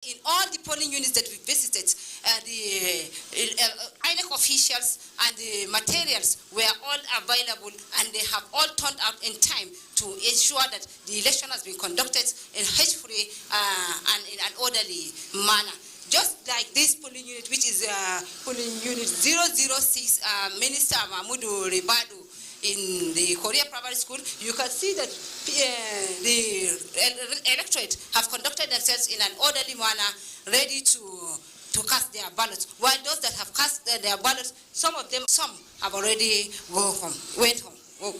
in all the polling units that we visited, the INEC officials and the materials were all available, and they have all turned out in time to ensure that the election has been conducted in haste-free and in an orderly manner. Just like this polling unit, which is polling unit 006, Minister Mahmoudou Ribadu, in the Korea Primary School, you can see that the electorate have conducted themselves in an orderly manner, ready to cast their ballots. While those that have cast their ballots, some have already went home.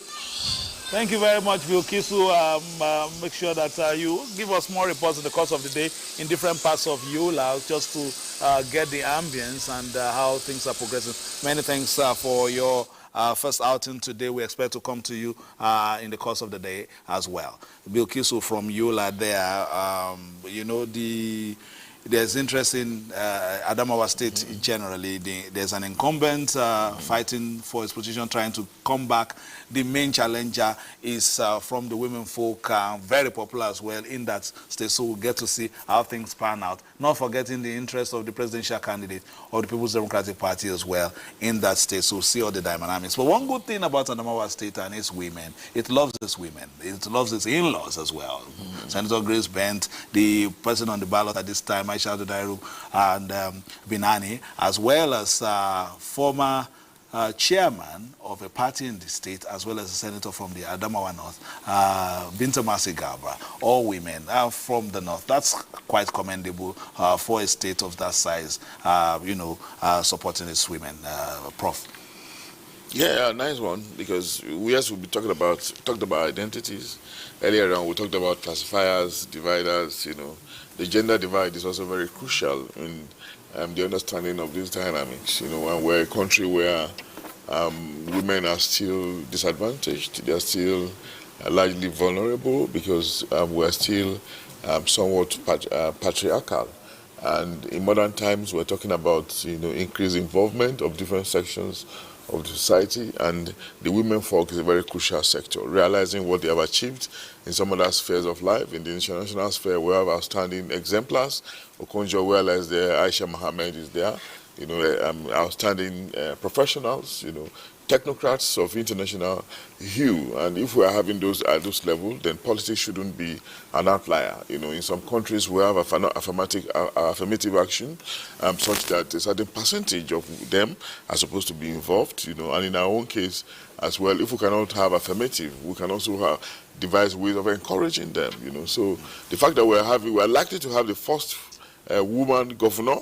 Thank you very much, Bilkisu. Make sure that you give us more reports in the course of the day in different parts of Yola, just to get the ambience and how things are progressing. Many thanks for your first outing today. We expect to come to you in the course of the day as well. Bilkisu from Yola there, you know, there's interest in Adamawa State generally. There's an incumbent fighting for his position, trying to come back. The main challenger is from the women folk, very popular as well in that state. So we'll get to see how things pan out. Not forgetting the interest of the presidential candidate or the People's Democratic Party as well in that state. So we'll see all the dynamics. But one good thing about Adamawa State and its women, it loves its women. It loves its in-laws as well. Senator Grace Bent, the person on the ballot at this time, Aisha Dairu and Binani, as well as former chairman of a party in the state, as well as a senator from the Adamawa North, Binta Masi Gabra, all women from the North. That's quite commendable for a state of that size, you know, supporting its women. Prof. Yeah, nice one, because we'll be talked about identities. Earlier on, we talked about classifiers, dividers, you know. The gender divide is also very crucial in the understanding of these dynamics, you know, and we're a country where women are still disadvantaged. They're still largely vulnerable because we're still somewhat patriarchal. And in modern times, we're talking about, you know, increased involvement of different sections of the society, and the women folk is a very crucial sector. Realizing what they have achieved in some other spheres of life, in the international sphere, we have outstanding exemplars. Okonjo Iweala is there, Aisha Mohammed is there, you know, outstanding professionals, you know, technocrats of international hue. And if we are having those at those levels, then politics shouldn't be an outlier. You know, in some countries we have affirmative action, such that a certain percentage of them are supposed to be involved. You know, and in our own case as well, if we cannot have affirmative, we can also devise ways of encouraging them. You know, so the fact that we are likely to have the first woman governor,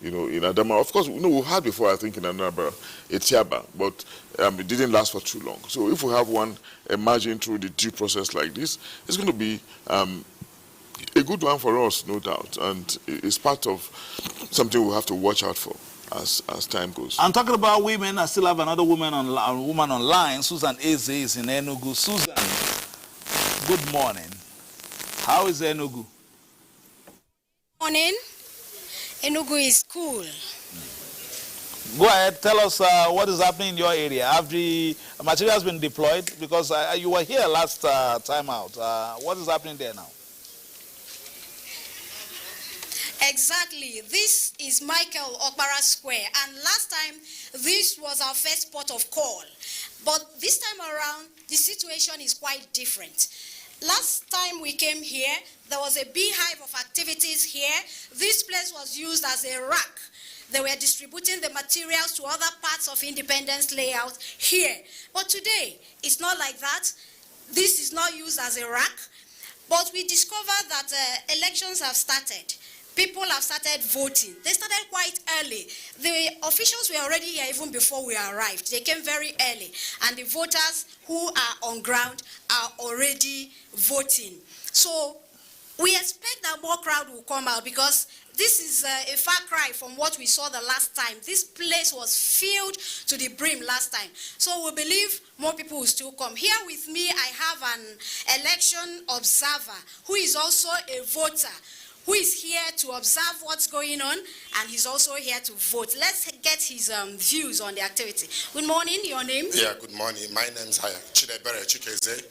you know, in Adamawa. Of course, you know, we've had before, I think, in Anambra, Etiaba, but it didn't last for too long. So if we have one emerging through the due process like this, it's going to be a good one for us, no doubt. And it's part of something we'll have to watch out for as time goes. I'm talking about women. I still have another woman online. Susan Eze is in Enugu. Susan, good morning. How is Enugu? Morning. Enugu is cool. Go ahead, tell us what is happening in your area. Have the materials been deployed? Because you were here last time out. What is happening there now? Exactly. This is Michael Okpara Square. And last time, this was our first port of call. But this time around, the situation is quite different. Last time we came here, there was a beehive of activities here. This place was used as a rack. They were distributing the materials to other parts of Independence layout here. But today, it's not like that. This is not used as a rack. But we discovered that elections have started. People have started voting. They started quite early. The officials were already here even before we arrived. They came very early. And the voters who are on ground are already voting. So we expect that more crowd will come out because this is a far cry from what we saw the last time. This place was filled to the brim last time. So we believe more people will still come. Here with me, I have an election observer who is also a voter, who is here to observe what's going on, and he's also here to vote. Let's get his views on the activity. Good morning, your name? Yeah, good morning. My name is Chidebere Chikeze.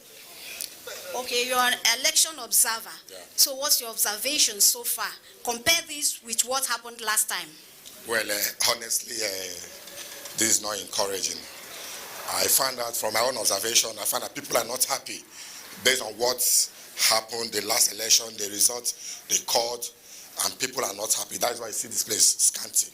Okay, you're an election observer. Yeah. So what's your observation so far? Compare this with what happened last time. Well, honestly, this is not encouraging. I found out from my own observation, I found that people are not happy based on what happened the last election, the results, the court, and people are not happy. That's why I see this place scanty.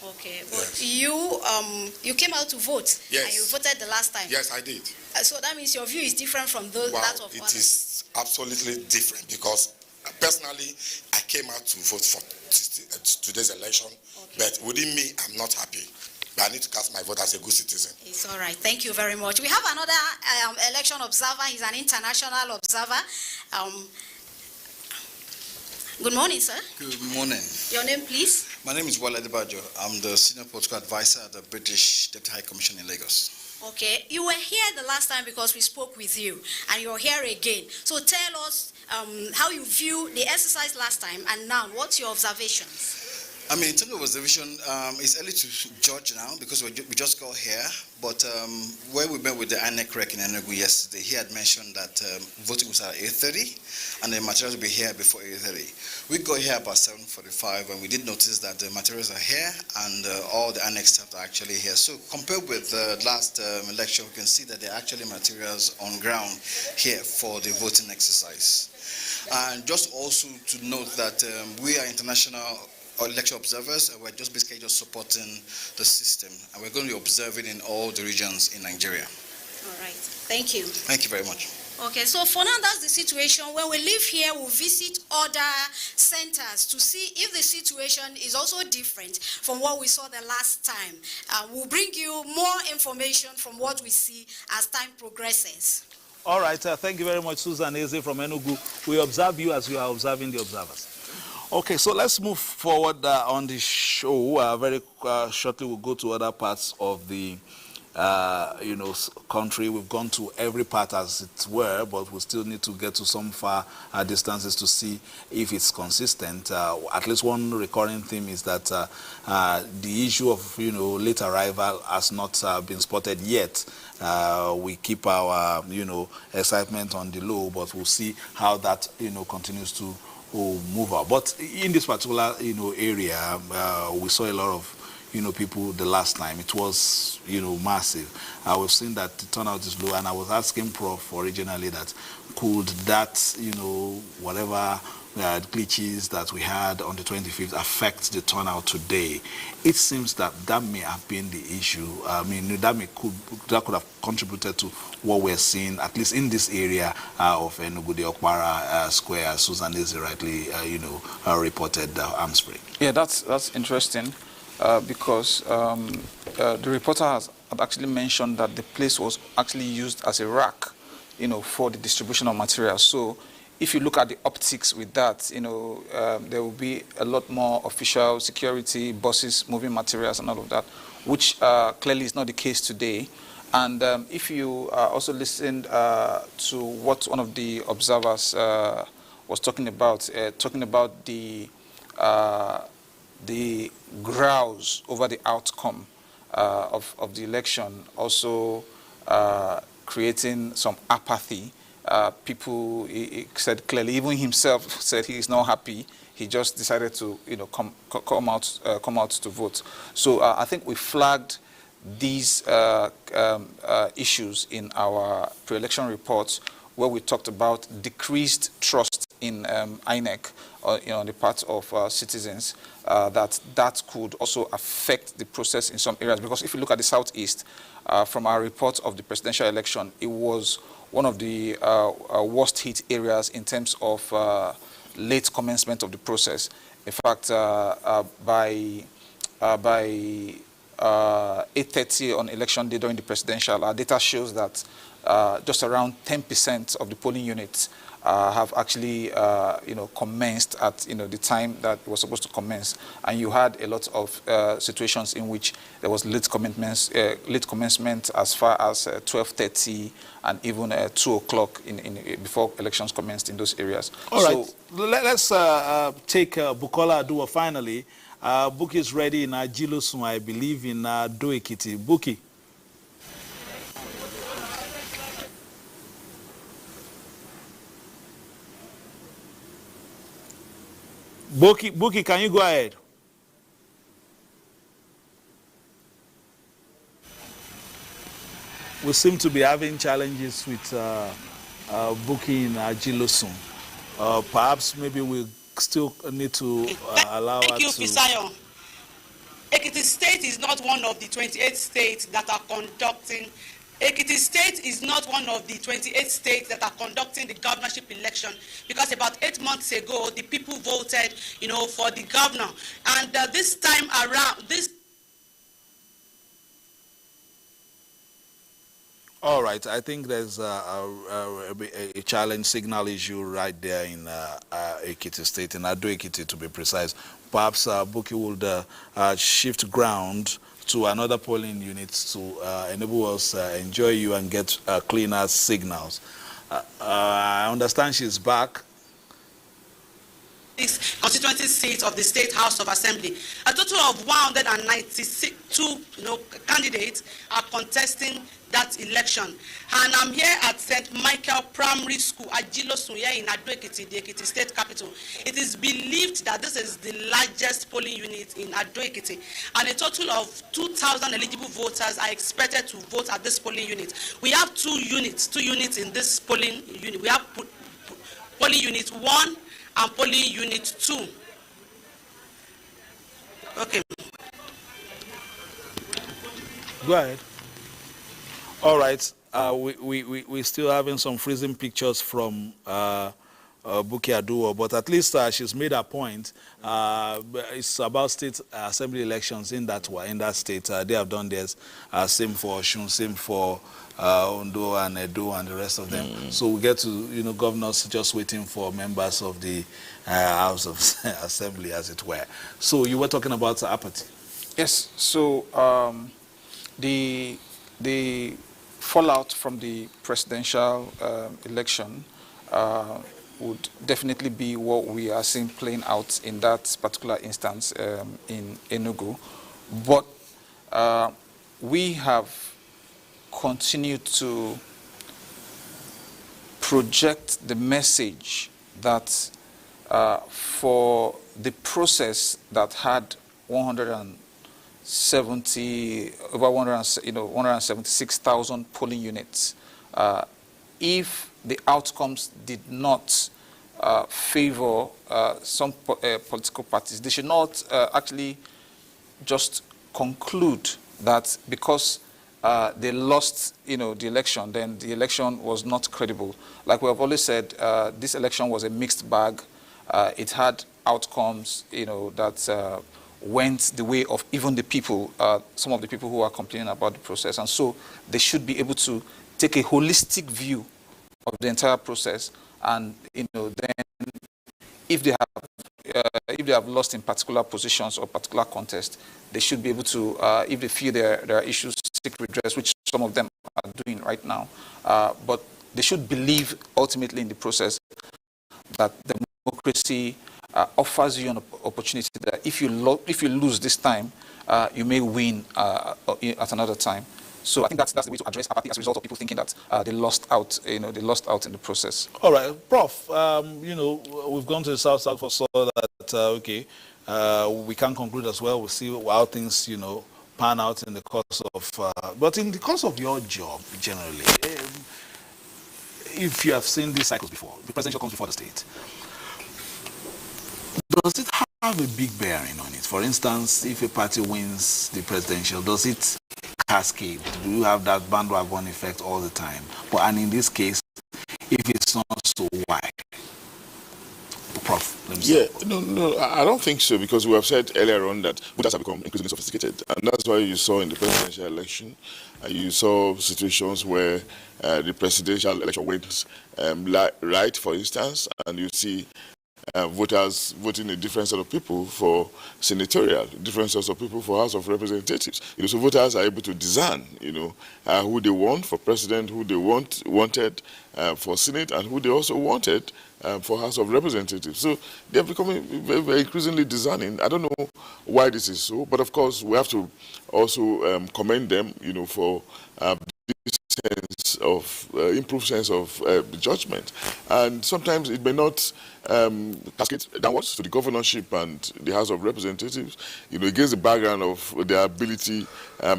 Okay, but Yes. you came out to vote. Yes. And you voted the last time. Yes, I did. So that means your view is different from Well, that of it others. is absolutely different because personally, I came out to vote for today's election, but within me, I'm not happy. But I need to cast my vote as a good citizen. It's all right. Thank you very much. We have another election observer. He's an international observer. Good morning, sir. Good morning. Your name, please? My name is Wale Adebajo. I'm the Senior Political Advisor at the British Deputy High Commission in Lagos. Okay. You were here the last time because we spoke with you, and you're here again. So tell us how you view the exercise last time, and now, what's your observations? I mean, in terms of observation, it's early to judge now because we just got here. But when we met with the INEC rec in Enugu yesterday, he had mentioned that voting was at 8:30 and the materials will be here before 8:30. We got here about 7:45 and we did notice that the materials are here and all the INEC staff are actually here. So compared with the last election, we can see that there are actually materials on ground here for the voting exercise. And just also to note that we are international election observers, and we're just basically just supporting the system, and we're going to be observing in all the regions in Nigeria. All right. Thank you. Thank you very much. Okay, so for now, that's the situation. When we leave here, we'll visit other centers to see if the situation is also different from what we saw the last time. We'll bring you more information from what we see as time progresses. All right, thank you very much, Susan Eze from Enugu. We observe you as you are observing the observers. Okay, so let's move forward on the show. Very shortly, we'll go to other parts of the country. We've gone to every part as it were, but we still need to get to some far distances to see if it's consistent. At least one recurring theme is that the issue of late arrival has not been spotted yet. We keep our excitement on the low, but we'll see how that continues to move out. But in this particular area, we saw a lot of people the last time. It was massive. We've seen that the turnout is low, and I was asking Prof originally that could that whatever glitches that we had on the 25th affect the turnout today. It seems that may have been the issue. I mean, that could have contributed to what we're seeing, at least in this area of Enugu, the Okpara Square, as Susan Eze rightly reported arms break. Yeah, that's interesting because the reporter had actually mentioned that the place was actually used as a rack, for the distribution of materials. So if you look at the optics with that, there will be a lot more official security, buses moving materials and all of that, which clearly is not the case today. And if you also listened to what one of the observers was talking about the grouse over the outcome of the election, also creating some apathy. People, he said clearly, even himself said he is not happy. He just decided to, come out to vote. So I think we flagged these issues in our pre-election reports, where we talked about decreased trust in INEC, on the part of citizens, that could also affect the process in some areas. Because if you look at the Southeast, from our report of the presidential election, it was one of the worst hit areas in terms of late commencement of the process. In fact, by 8:30 on election day during the presidential, our data shows that just around 10% of the polling units have actually, commenced at, the time that it was supposed to commence. And you had a lot of situations in which there was late commencement as far as 12:30 and even 2 o'clock before elections commenced in those areas. All right, let's take Bukola Aduwa finally. Buki is ready in Ajilosun, I believe, in Doekiti. Buki. Buki, can you go ahead? We seem to be having challenges with Buki in Ajilosun. Perhaps maybe we still need to allow her to... Thank you, Fisayo. Ekiti State is not one of the 28 states that are conducting. Ekiti State is not one of the 28 states that are conducting the governorship election, because about 8 months ago, the people voted, for the governor. And this time around, All right, I think there's a challenge signal issue right there in Ekiti State, in Ado Ekiti to be precise. Perhaps Buki would shift ground to another polling unit to enable us enjoy you and get cleaner signals. I understand she's back. Constituency seats of the State House of Assembly. A total of 192 candidates are contesting that election. And I'm here at St. Michael Primary School, Ajilosun, here in Ado Ekiti, the Ekiti State capital. It is believed that this is the largest polling unit in Ado Ekiti, and a total of 2,000 eligible voters are expected to vote at this polling unit. We have two units in this polling unit. We have polling unit 1 and polling unit 2. Okay. Go ahead. All right. We're still having some freezing pictures from Buki Aduwo, but at least she's made her point. It's about state assembly elections in that state. They have done theirs. Same for Osun, same for Ondo and Edo and the rest of them. So we get to, governors just waiting for members of the House of Assembly, as it were. So you were talking about apathy. Yes. So the fallout from the presidential election would definitely be what we are seeing playing out in that particular instance in Enugu. But we have continued to project the message that for the process that had 176,000 polling units, if the outcomes did not favor some political parties, they should not actually just conclude that because they lost, the election, then the election was not credible. Like we have always said, this election was a mixed bag. It had outcomes, that went the way of even the people, some of the people who are complaining about the process. And so they should be able to take a holistic view of the entire process. And, then if they have lost in particular positions or particular contests, they should be able to, if they feel there are issues, seek redress, which some of them are doing right now. But they should believe ultimately in the process that democracy offers you an opportunity that if you lose this time, you may win at another time. So I think that's the way to address apathy as a result of people thinking that they lost out, they lost out in the process. All right, Prof. We've gone to the South for so that we can conclude as well. We'll see how things pan out in the course of. But in the course of your job generally, if you have seen these cycles before, the presidential comes before the state. Does it have a big bearing on it? For instance, if a party wins the presidential, does it cascade? Do you have that bandwagon effect all the time? And in this case, if it's not so wide, Prof. No, I don't think so, because we have said earlier on that voters have become increasingly sophisticated, and that's why you saw in the presidential election, you saw situations where the presidential election went right, for instance, and you see voters voting a different set of people for senatorial, different sets of people for House of Representatives. So voters are able to discern, who they want for president, who they wanted for Senate, and who they also wanted for House of Representatives. So they are becoming very, very increasingly discerning. I don't know why this is so, but of course we have to also commend them, for improved sense of judgment. And sometimes it may not cascade downwards to the governorship and the House of Representatives, against the background of their ability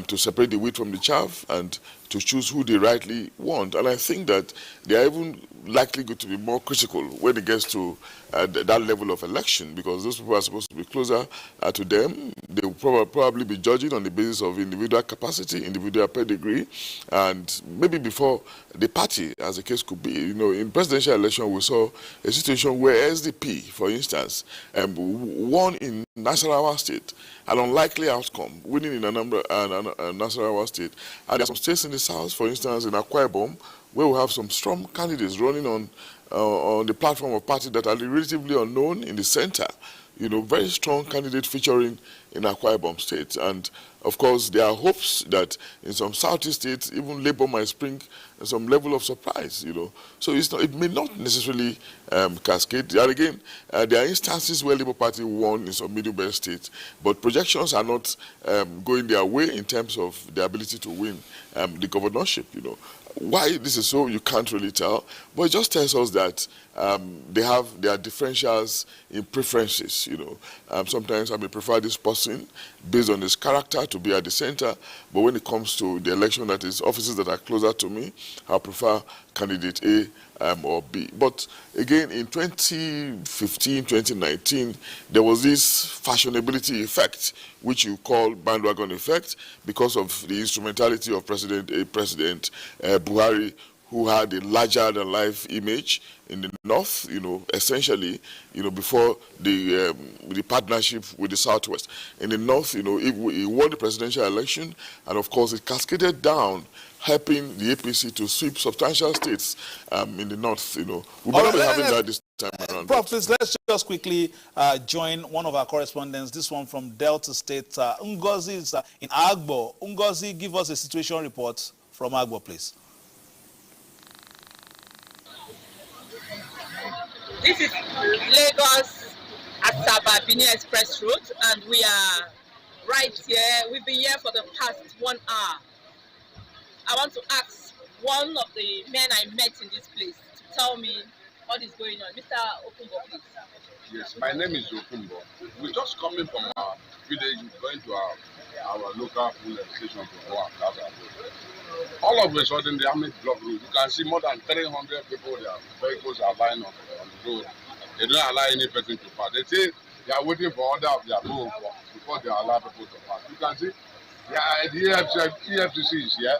to separate the wheat from the chaff and to choose who they rightly want. And I think that they are even likely going to be more critical when it gets to that level of election, because those people are supposed to be closer to them. They will probably be judging on the basis of individual capacity, individual pedigree, and maybe before the party, as the case could be. In presidential election, we saw a situation where SDP, for instance, won in Nasarawa State, an unlikely outcome, winning in Nasarawa State. And there are some states in the south, for instance, in Akwa Ibom, where we have some strong candidates running on the platform of parties that are relatively unknown in the center. Very strong candidate featuring in Akwa Ibom State. And of course, there are hopes that in some southeast states, even Labour might spring some level of surprise, So it may not necessarily cascade. And again, there are instances where Labour Party won in some middle belt states, but projections are not going their way in terms of the ability to win the governorship, Why this is so, you can't really tell, but it just tells us that they have their differentials in preferences, Sometimes I may prefer this person based on his character to be at the center, but when it comes to the election that is offices that are closer to me, I prefer candidate A or B. But again, in 2015, 2019, there was this fashionability effect, which you call bandwagon effect, because of the instrumentality of President Buhari, who had a larger-than-life image in the north, essentially, before the partnership with the southwest. In the north, he won the presidential election, and of course, it cascaded down, helping the APC to sweep substantial states in the north. We might not be having that this time around. Prof, please, let's just quickly join one of our correspondents, this one from Delta State. Ngozi is in Agbo. Ngozi, give us a situation report from Agbo, please. This is Lagos Asaba Benin Express Road, and we are right here. We've been here for the past 1 hour. I want to ask one of the men I met in this place to tell me what is going on. Mr. Okumbo, please. Yes, my name is Okumbo. We're just coming from our village, going to our local police station to go and have. All of a sudden, the army block road. You can see more than 300 people, their vehicles are lying on the road. They don't allow any person to pass. They say they are waiting for order of their move before they allow people to pass. You can see the EFCC is here,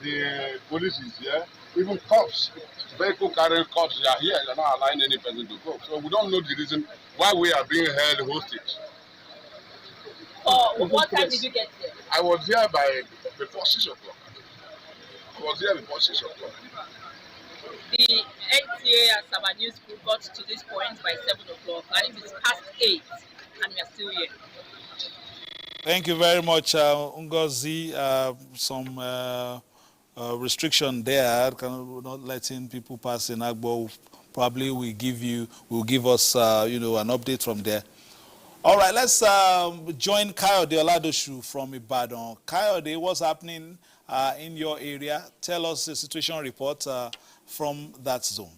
the police is here, even cops, vehicle carrying cops, they are here. They are not allowing any person to go. So we don't know the reason why we are being held hostage. What time did you get here? I was here before 6 o'clock. I was here before 6 o'clock. The NTA and Saba News Group got to this point by 7 o'clock, and it is past 8, and we are still here. Thank you very much, Ngozi. Some restriction there, not letting people pass in Agbo. Probably will give us, an update from there. All right, let's join Kayode Oladoshu from Ibadan. Kayode, what's happening in your area? Tell us the situation report from that zone.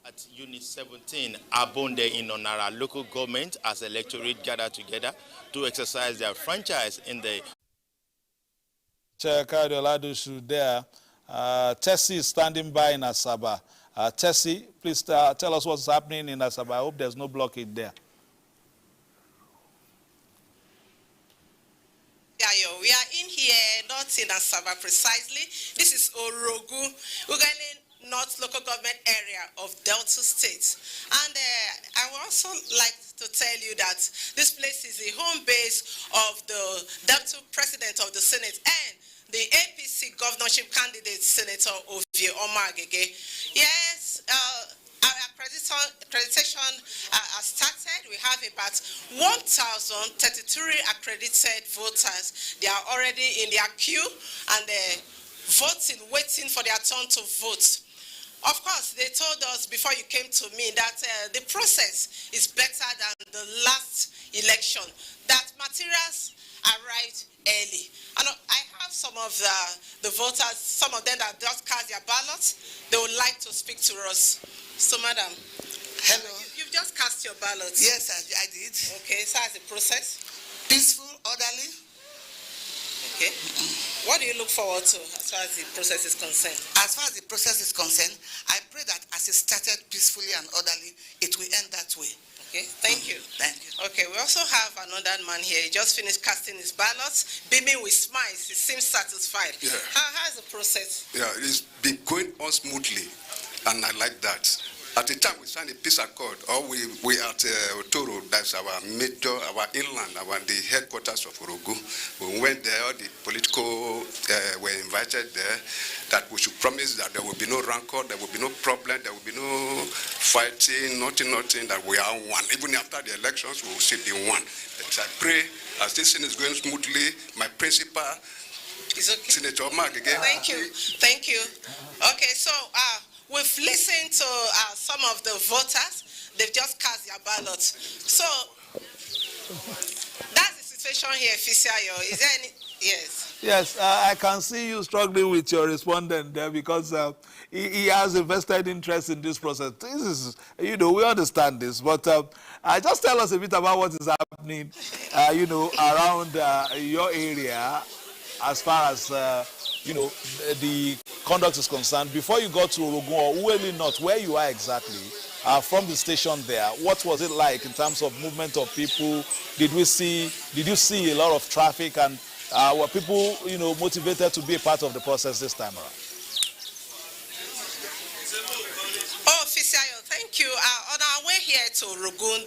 At Unit 17, Abonde in Onara local government as electorate gather together to exercise their franchise in the... Kayode Oladoshu there. Tessie is standing by in Asaba. Tessie, please tell us what's happening in Asaba. I hope there's no blockade there. We are in here, not in Asaba precisely. This is Orogu, Uganda North Local Government Area of Delta State. And I would also like to tell you that this place is the home base of the Deputy President of the Senate and the APC governorship candidate, Senator Ovie Omagege. Yes, our accreditation has started. We have about 1,033 accredited voters. They are already in their queue and voting, waiting for their turn to vote. Of course, they told us before you came to me that the process is better than the last election, that materials arrived early. And I have some of the voters, some of them that just cast their ballots. They would like to speak to us. So, madam. Hello. You've just cast your ballot. Yes, I did. Okay, so how's the process? Peaceful, orderly. Okay. What do you look forward to as far as the process is concerned? As far as the process is concerned, I pray that as it started peacefully and orderly, it will end that way. Okay, thank you. Thank you. Okay, we also have another man here. He just finished casting his ballots, beaming with smiles. He seems satisfied. Yeah. How's the process? Yeah, it's been going on smoothly, and I like that. At the time we signed a peace accord, or we at Toro, that's our major, our inland, the headquarters of Orogu. We went there, all the political were invited there, that we should promise that there will be no rancor, there will be no problem, there will be no fighting, nothing, that we are one. Even after the elections, we will still be one. But I pray, as this thing is going smoothly, my principal, is okay. Senator Mark again. Thank you. Okay, so we've listened to some of the voters. They've just cast their ballots. So that's the situation here, Fisiayo. Is there any? Yes. Yes, I can see you struggling with your respondent there because he has a vested interest in this process. This is, we understand this, but just tell us a bit about what is happening, around your area as far as, the conduct is concerned. Before you got to Orogun or Uweli North, where you are exactly, from the station there, what was it like in terms of movement of people? Did you see a lot of traffic, and were people, motivated to be a part of the process this time around? Oh, Fisiayo, thank you. On our way here to Orogun,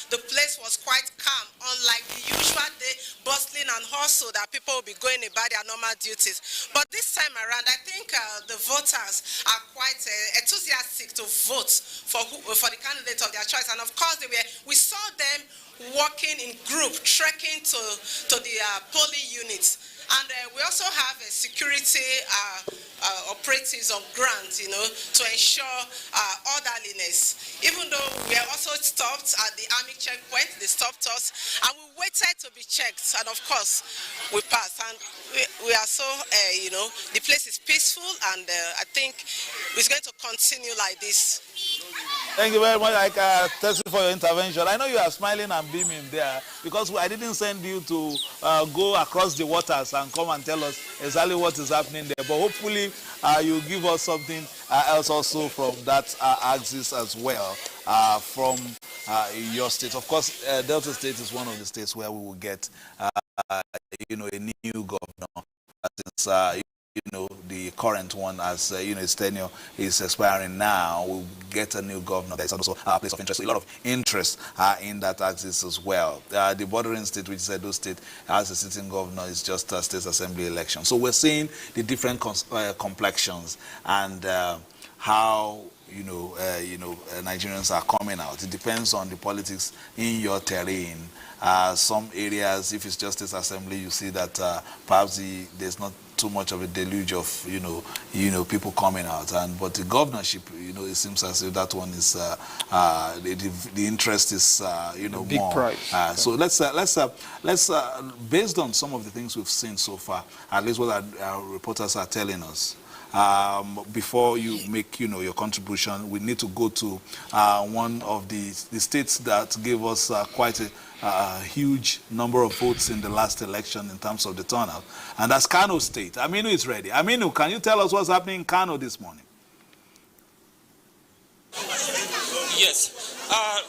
the place was quite calm, unlike the usual day, bustling and hustle that people will be going about their normal duties. But this time around, I think the voters are quite enthusiastic to vote for the candidate of their choice. And of course, we saw them walking in group, trekking to the polling units. And we also have security operatives on ground, to ensure orderliness. Even though we are also stopped at the army checkpoint, they stopped us, and we waited to be checked. And of course, we passed. And we are so, the place is peaceful, and I think it's going to continue like this. Thank you very much. Thank you for your intervention. I know you are smiling and beaming there because I didn't send you to go across the waters and come and tell us exactly what is happening there. But hopefully you give us something else also from that axis as well, from your state. Of course, Delta State is one of the states where we will get, a new governor. Since, the current one, as his tenure is expiring now, we'll get a new governor. There's also a place of interest, a lot of interest in that axis as well. The bordering state, which is Edo State, has a sitting governor. It's just a state assembly election. So we're seeing the different complexions and how Nigerians are coming out. It depends on the politics in your terrain. Some areas, if it's Justice Assembly, you see that perhaps there's not too much of a deluge of people coming out, but the governorship, it seems as if that one is the interest is big more. price. So let's based on some of the things we've seen so far, at least what our reporters are telling us. Before you make your contribution, we need to go to one of the states that gave us quite a huge number of votes in the last election in terms of the turnout, and that's Kano State. Aminu is ready. Aminu, can you tell us what's happening in Kano this morning? Yes.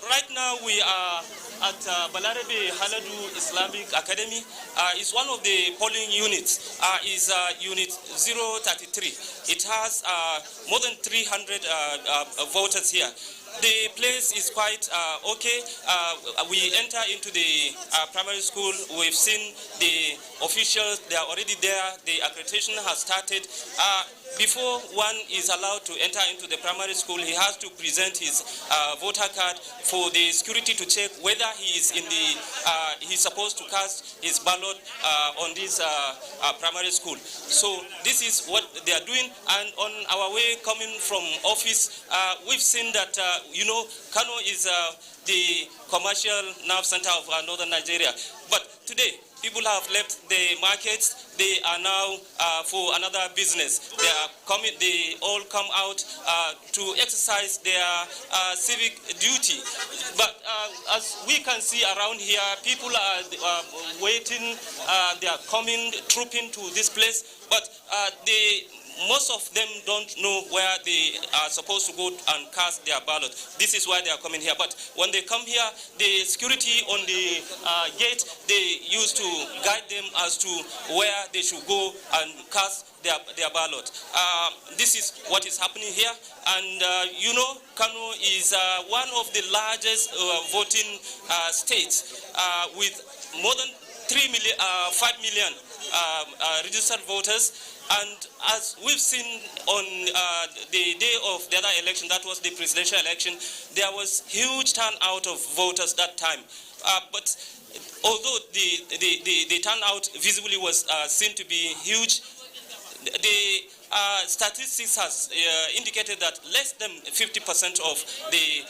Right now we are at Balarebe Haladu Islamic Academy. It's one of the polling units. Is unit 033. It has more than 300 voters here. The place is quite okay. We enter into the primary school. We've seen the officials. They are already there. The accreditation has started. Before one is allowed to enter into the primary school, he has to present his voter card for the security to check whether he is in the, he's supposed to cast his ballot on this primary school. So this is what they are doing. And on our way coming from office, we've seen that, Kano is the commercial nerve center of northern Nigeria. But today, people have left the markets. They are now for another business. They are coming. They all come out to exercise their civic duty. But as we can see around here, people are waiting. They are coming, trooping to this place. But most of them don't know where they are supposed to go and cast their ballot. This is why they are coming here. But when they come here, the security on the gate, they used to guide them as to where they should go and cast their ballot. This is what is happening here. And you know, Kano is one of the largest voting states with more than 5 million registered voters. And as we've seen on the day of the other election, that was the presidential election, there was huge turnout of voters that time. But although the turnout visibly was seen to be huge, the statistics has indicated that less than 50% of the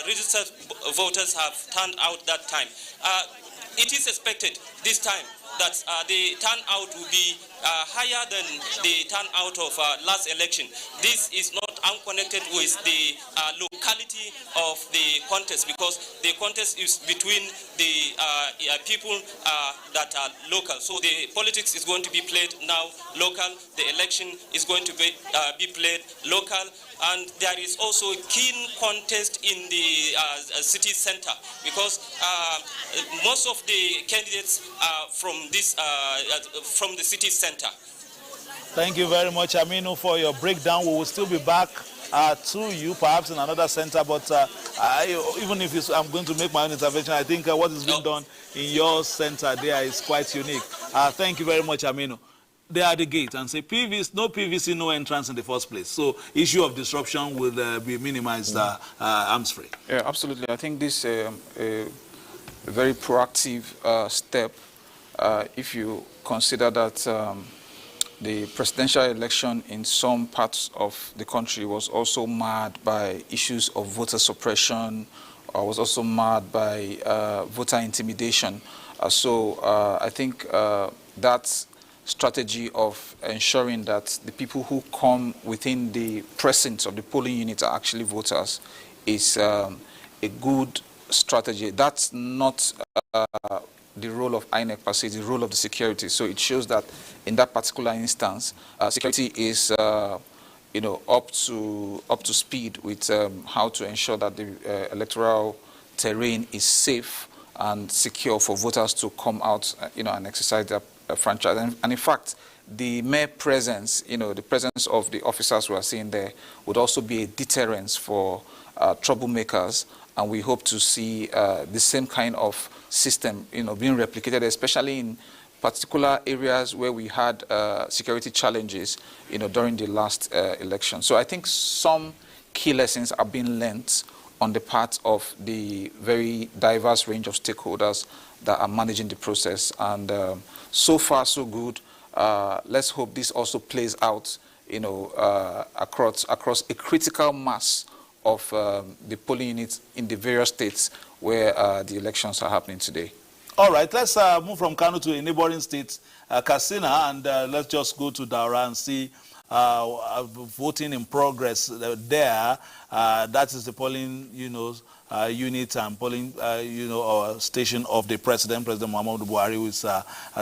registered voters have turned out that time. It is expected this time that the turnout will be higher than the turnout of last election. This is not unconnected with the locality of the contest, because the contest is between the people that are local. So the politics is going to be played now local. The election is going to be played local. And there is also a keen contest in the city center, because most of the candidates are from the city center. Thank you very much, Aminu, for your breakdown. We will still be back to you, perhaps in another center, but even if I'm going to make my own intervention, I think what is being done in your center there is quite unique. Thank you very much, Aminu. They are at the gate and say no PVC, no entrance in the first place. So issue of disruption will be minimized arms free. Yeah, absolutely. I think this is a very proactive step if you consider that the presidential election in some parts of the country was also marred by issues of voter suppression, was also marred by voter intimidation. I think that strategy of ensuring that the people who come within the precincts of the polling units are actually voters is a good strategy. That's not the role of INEC per se, it's the role of the security. So it shows that in that particular instance, security is up to speed with how to ensure that the electoral terrain is safe and secure for voters to come out, and exercise their franchise. And in fact, the mere presence, the presence of the officers we are seeing there would also be a deterrence for troublemakers. And we hope to see the same kind of system, being replicated, especially in particular areas where we had security challenges, during the last election. So I think some key lessons are being learnt on the part of the very diverse range of stakeholders that are managing the process. And so far, so good. Let's hope this also plays out, across a critical mass of the polling units in the various states where the elections are happening today. All right, let's move from Kano to a neighboring state, Katsina, and let's just go to Daura and see voting in progress there. That is the polling, unit and polling, station of the President Muhammadu Buhari, who is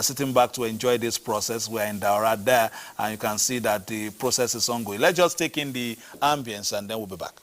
sitting back to enjoy this process. We're in Daura there, and you can see that the process is ongoing. Let's just take in the ambience, and then we'll be back.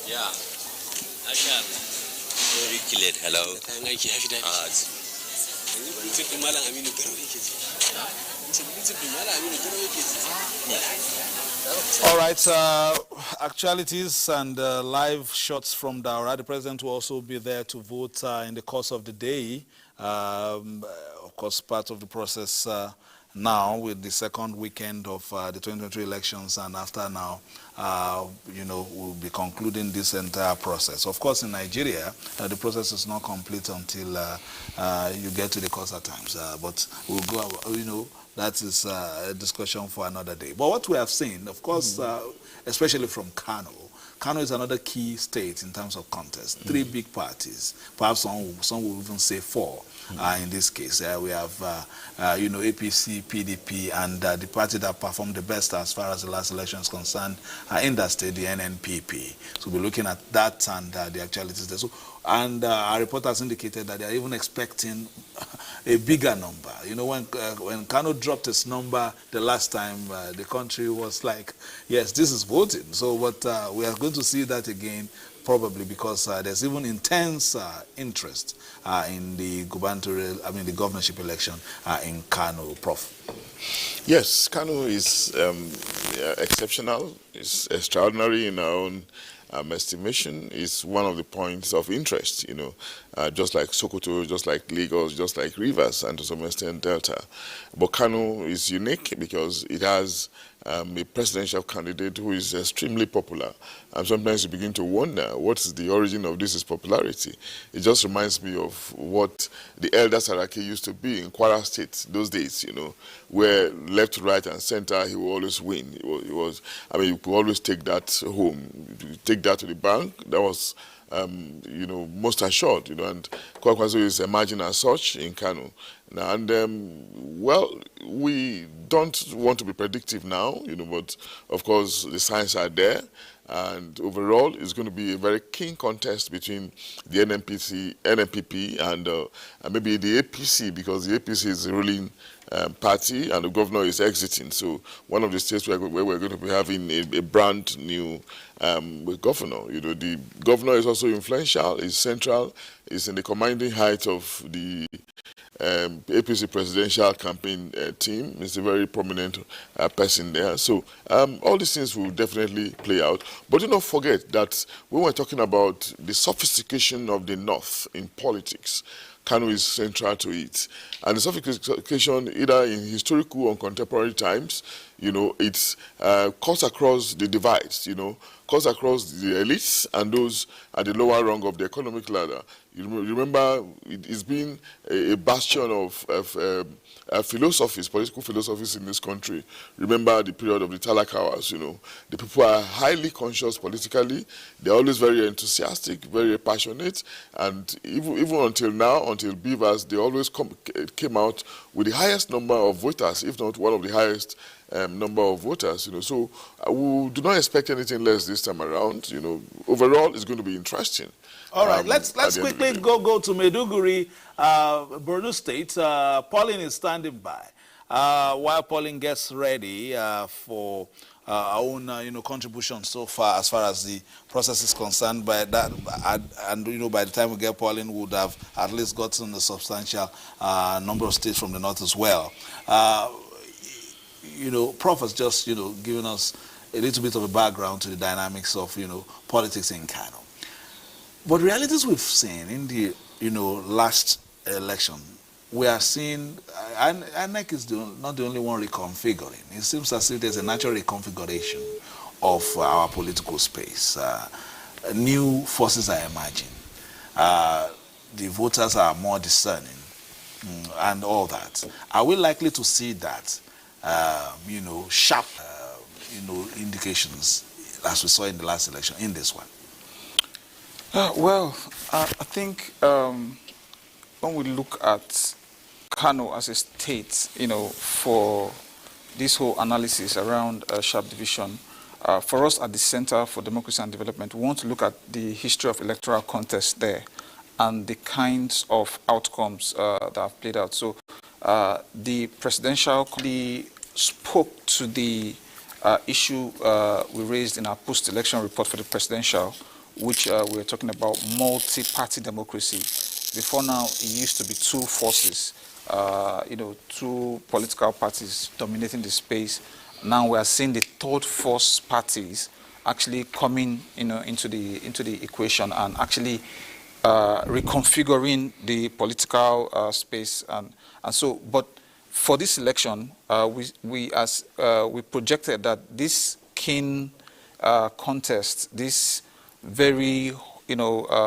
Yeah. Very clear. Hello. All right, actualities and live shots from Daura. The president will also be there to vote in the course of the day. Of course, part of the process now with the second weekend of the 2023 elections, and after now, we'll be concluding this entire process. Of course, in Nigeria, the process is not complete until you get to the course at times. But we'll go, that is a discussion for another day. But what we have seen, of course, especially from Kano, Kano is another key state in terms of contest. Three big parties, perhaps some will even say four. In this case, we have, APC, PDP, and the party that performed the best as far as the last election is concerned in that state, the NNPP. So we're looking at that and the actualities there. So, and our reporters indicated that they are even expecting a bigger number. When Kano dropped its number the last time, the country was like, yes, this is voting. So, but we are going to see that again, probably because there's even intense interest in the the governorship election in Kano, Prof. Yes, Kano is exceptional. It's extraordinary in our own estimation. Is one of the points of interest, just like Sokoto, just like Lagos, just like Rivers, and to some extent Delta. But Kano is unique because it has a presidential candidate who is extremely popular. And sometimes you begin to wonder what is the origin of this popularity. It just reminds me of what the elder Saraki used to be in Kwara State those days, where left, right, and center he will always win. You could always take that home, take that to the bank. That was most assured, and Kwakwazo is emerging as such in Kano. And, we don't want to be predictive now, but of course the signs are there. And overall, it's going to be a very keen contest between the NNPP and maybe the APC, because the APC is the ruling party and the governor is exiting. So one of the states where we're going to be having a brand new governor. The governor is also influential, is central, is in the commanding height of the APC presidential campaign team. Is a very prominent person there. So all these things will definitely play out. But do not forget that when we're talking about the sophistication of the North in politics, Kano is central to it. And the sophistication, either in historical or contemporary times, it's cuts across the divides, cuts across the elites and those at the lower rung of the economic ladder. You remember, it's been a bastion of philosophies, political philosophies in this country. Remember the period of the Talakawas, The people are highly conscious politically. They're always very enthusiastic, very passionate. And even until now, until Beavers, they always came out with the highest number of voters, if not one of the highest number of voters. So we do not expect anything less this time around. Overall, it's going to be interesting. All right, let's quickly go to Maiduguri, Borno State. Pauline is standing by while Pauline gets ready for our own contribution so far as the process is concerned. By that, and by the time we get Pauline, we would have at least gotten a substantial number of states from the north as well. Prof has just given us a little bit of a background to the dynamics of politics in Kano. But realities we've seen in the last election, we are seeing INEC is not the only one reconfiguring. It seems as if there's a natural reconfiguration of our political space. New forces are emerging. The voters are more discerning, and all that. Are we likely to see that, sharp, indications as we saw in the last election in this one? I think when we look at Kano as a state, for this whole analysis around sharp division, for us at the Center for Democracy and Development, we want to look at the history of electoral contests there and the kinds of outcomes that have played out. So the presidential spoke to the issue we raised in our post-election report for the presidential, which we were talking about multi-party democracy. Before now, it used to be two forces, two political parties dominating the space. Now we are seeing the third force parties actually coming, into the equation and actually reconfiguring the political space, and so. But for this election, we projected that this keen contest, this very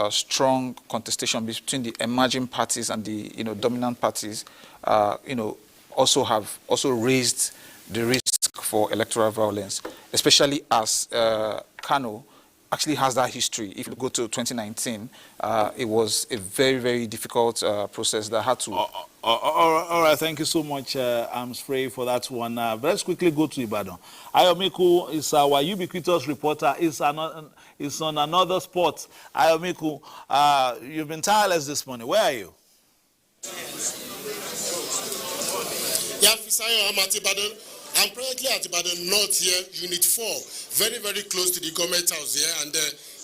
strong contestation between the emerging parties and the dominant parties, also raised the risk for electoral violence, especially as Kano actually has that history. If you go to 2019, it was a very, very difficult process that had to... All right, thank you so much, Amsfrey, for that one. Let's quickly go to Ibadan. Ayomiku is our ubiquitous reporter. It's on another sport. Ayomiku, you've been tireless this morning. Where are you? Yeah, Fisayo, I'm at Ibadan. I'm presently at Ibadan North here, Unit 4, very, very close to the government house here. And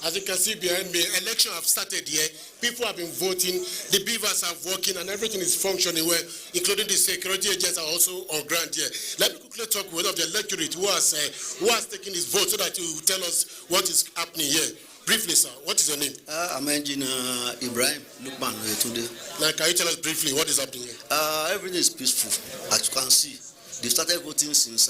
as you can see behind me, election have started here. People have been voting, the beavers are working, and everything is functioning well, including the security agents are also on ground here. Let me quickly talk with one of the electorate who has taken his vote so that he will tell us what is happening here. Briefly, sir, what is your name? I'm Engineer Ibrahim Lukman today. Now, can you tell us briefly what is happening here? Everything is peaceful, as you can see. They started voting since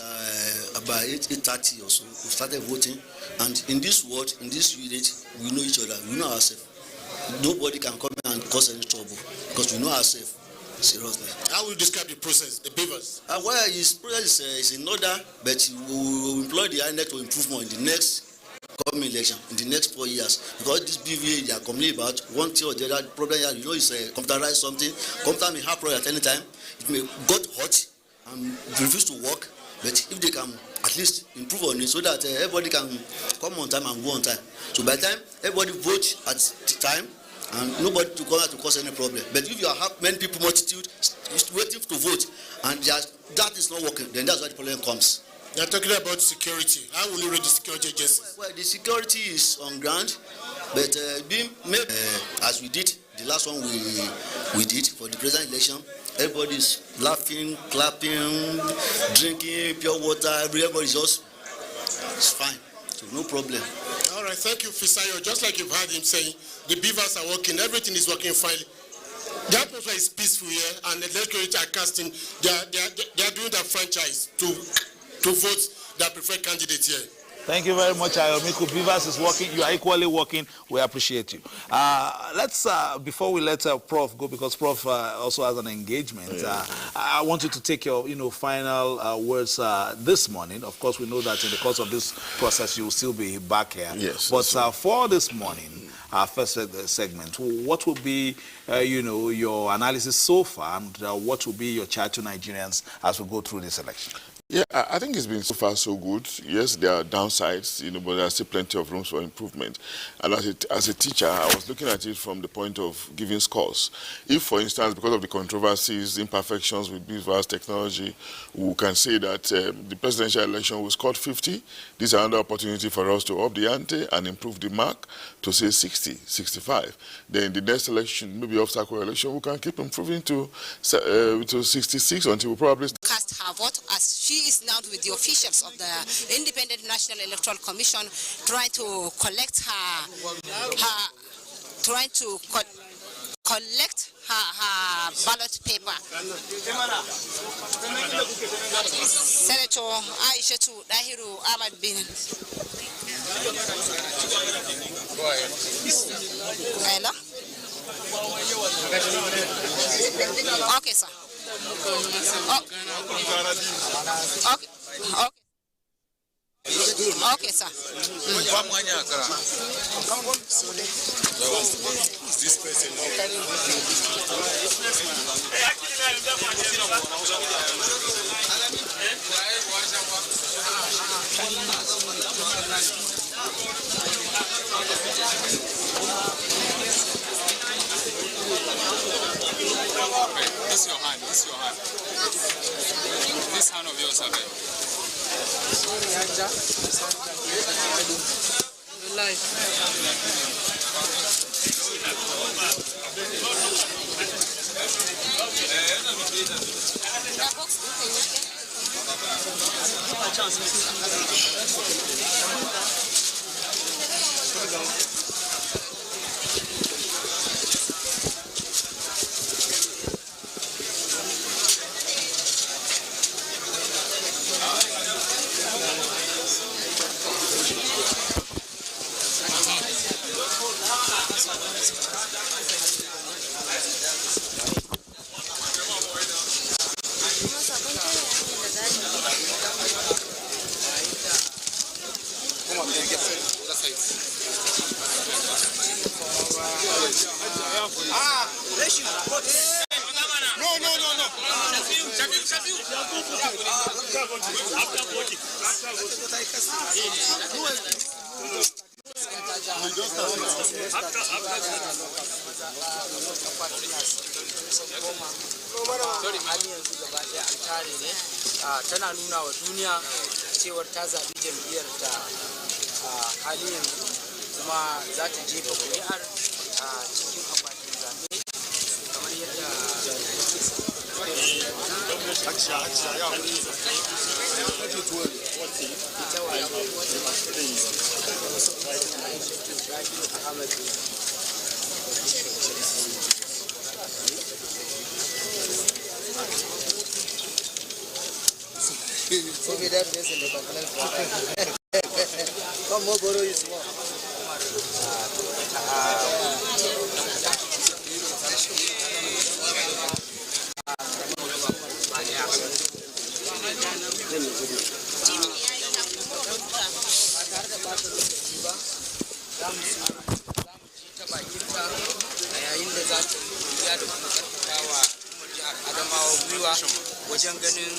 about 8:30 or so. We started voting, and in this world, in this unit, we know each other. We know ourselves. Nobody can come and cause any trouble because we know ourselves. Seriously. How will you describe the process, the beavers? Well, his process is in order, but we will employ the INEC to improve more in the next coming election, in the next 4 years. Because this BVA, they are complaining about one thing or the other problem here. You know, it's computerized something. Computer may have problem at any time. It may got hot and refuse to work, but if they can at least improve on it so that everybody can come on time and go on time. So by the time everybody votes at the time and nobody to come out to cause any problem. But if you have many people, multitude waiting to vote and that is not working, then that's why the problem comes. They are talking about security. How will you rate the security agencies? Well, the security is on ground, but being made as we did the last one we did for the president election. Everybody's laughing, clapping, drinking pure water. Everybody's just, it's fine. So no problem. All right, thank you, Fisayo. Just like you've heard him saying, the beavers are working, everything is working fine. The atmosphere is peaceful here, and the electorate are casting. They are doing their franchise to vote their preferred candidate here. Thank you very much, Ayomiku. Beavers is working. You are equally working. We appreciate you. Let's, before we let Prof go, because Prof also has an engagement, I want you to take your, final words this morning. Of course, we know that in the course of this process, you will still be back here. Yes. But for this morning, our first segment, what will be, your analysis so far, and what will be your charge to Nigerians as we go through this election? Yeah, I think it's been so far so good. Yes, there are downsides, but there are still plenty of rooms for improvement. And as a teacher, I was looking at it from the point of giving scores. If, for instance, because of the controversies, imperfections with BVAS technology, we can say that the presidential election was scored 50, this is another opportunity for us to up the ante and improve the mark to say 60, 65. Then the next election, maybe obstacle election, we can keep improving to 66 until we probably cast her vote, as she is now with the officials of the Independent National Electoral Commission, trying to collect her ballot paper. Senator Aishatu Dahiru Ahmad Bin. Hello? Okay, sir. Okay. Okay, sir. This is your hand, this is your hand. This hand of yours, okay. Life. tana nuna wa duniya cewar ta zaɓi jam'iyyar ta hali yanzu kuma za ta jefa kuri'ar a cikin akwatin zaɓe kamar yadda So we that place in the come more borrow is more. Adamawa gwiwa wajen ganin